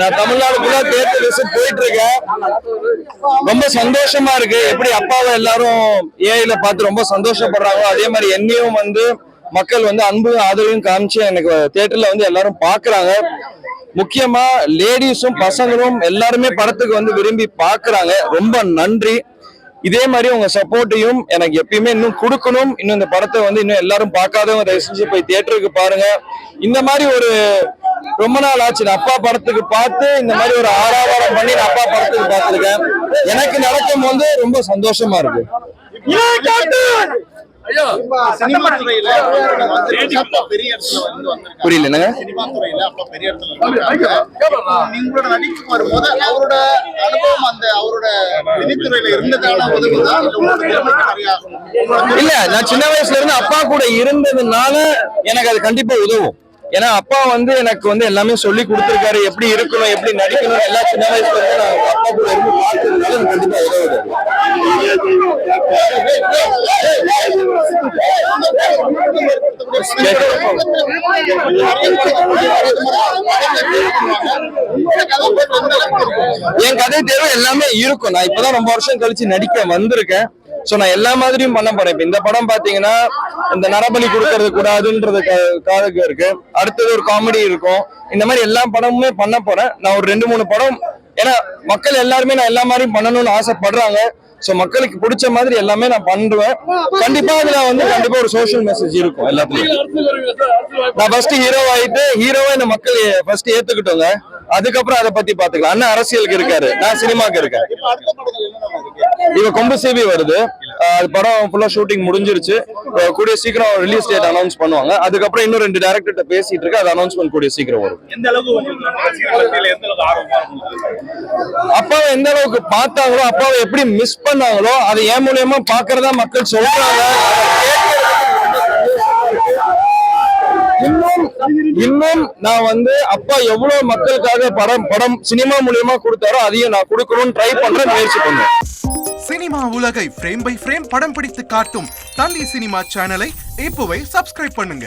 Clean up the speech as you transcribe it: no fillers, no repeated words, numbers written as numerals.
நான் தமிழ்நாடுக்குள்ள theatre visit போயிட்டு இருக்கேன். ரொம்ப சந்தோஷமா இருக்கு. எப்படி அப்பாவை எல்லாரும் ஏஐல பார்த்து ரொம்ப சந்தோஷப்படுறாங்க, அதே மாதிரி என்னையும் வந்து மக்கள் வந்து அன்பு ஆதரவையும் காமிச்சு எனக்கு தேட்டர்ல வந்து எல்லாரும் பாக்குறாங்க. முக்கியமா லேடிஸும் பசங்களும் எல்லாருமே படத்துக்கு வந்து விரும்பி பாக்குறாங்க. ரொம்ப நன்றி. இதே மாதிரி உங்க சப்போர்ட்டையும் எனக்கு எப்பயுமே இன்னும் கொடுக்கணும். இன்னும் இந்த படத்தை வந்து இன்னும் எல்லாரும் பார்க்காதவங்க தயவு செஞ்சு போய் தியேட்டருக்கு பாருங்க. இந்த மாதிரி ஒரு ரொம்ப நாள் ஆச்சு நான் அப்பா படத்துக்கு பார்த்து இந்த மாதிரி ஒரு ஆறாவாரம் பண்ணி நான் அப்பா படத்துக்கு பார்த்திருக்கேன். எனக்கு நடக்கும் போது ரொம்ப சந்தோஷமா இருக்கு. புரியல என்னங்க? இல்ல, நான் சின்ன வயசுல இருந்து அப்பா கூட இருந்ததுனால எனக்கு அது கண்டிப்பா உதவும். ஏன்னா அப்பா வந்து எனக்கு வந்து எல்லாமே சொல்லி கொடுத்துருக்காரு, எப்படி இருக்கணும், எப்படி நடிக்கணும், எல்லா சின்ன வயசுல இருந்து நான் அப்பா கூட இருந்து பார்த்ததுனால எனக்கு கண்டிப்பா உதவுது. என் கதை தேர்வு எல்லாமே இருக்கும். நான் இப்பதான் ரொம்ப வருஷம் கழிச்சு நடிக்க வந்திருக்கேன். சோ நான் எல்லா மாதிரியும் பண்ண போறேன். இப்ப இந்த படம் பாத்தீங்கன்னா இந்த நரபலி கொடுக்கறது கூடாதுன்றதுக்காக இருக்கு. அடுத்தது ஒரு காமெடி இருக்கும். இந்த மாதிரி எல்லா படமுமே பண்ண போறேன். நான் ஒரு 2-3 படம், ஏன்னா மக்கள் எல்லாருமே நான் எல்லா மாதிரியும் பண்ணணும்னு ஆசைப்படுறாங்க. சோ மக்களுக்கு பிடிச்ச மாதிரி எல்லாமே நான் பண்ணுவேன். கண்டிப்பா அதுல வந்து கண்டிப்பா ஒரு சோசியல் மெசேஜ் இருக்கும் எல்லாத்துலயும். நான் ஃபர்ஸ்ட் ஹீரோ ஆயிட்டு ஹீரோவா இந்த மக்கள் ஃபர்ஸ்ட் ஏத்துக்கிட்டோங்க, அதுக்கப்புறம் அதை பத்தி பாத்துக்கலாம். அண்ணன் அரசியலுக்கு இருக்காரு, நான் சினிமாக்கு இருக்கேன். இவ கொம்பு சேவி வருது. அது படம் ஃபுல்லா ஷூட்டிங் முடிஞ்சிருச்சு. கூடிய சீக்கிரம் ரிலீஸ் டேட் அனௌன்ஸ் பண்ணுவாங்க. அதுக்கப்புறம் இன்னும் 2 டைரக்டர்கிட்ட பேசிட்டு இருக்கு. அது அனௌன்ஸ்மெண்ட் கூடிய சீக்கிரம் வரும். அப்பாவை எந்த அளவுக்கு பார்த்தாங்களோ, அப்பாவை எப்படி மிஸ் பண்ணாங்களோ, அதை என் மூலியமா பாக்குறதா மக்கள் சொல்றாங்க. இன்னும் நான் வந்து அப்பா எவ்வளவு மக்களுக்காக படம் சினிமா மூலியமா கொடுத்தாரோ அதையும் நான் கொடுக்கணும்னு ட்ரை பண்றேன், முயற்சி பண்ணுவேன். சினிமா உலகை ஃப்ரேம் பை ஃப்ரேம் படம் பிடித்து காட்டும் தந்தி சினிமா சேனலை இப்போவே சப்ஸ்கிரைப் பண்ணுங்க.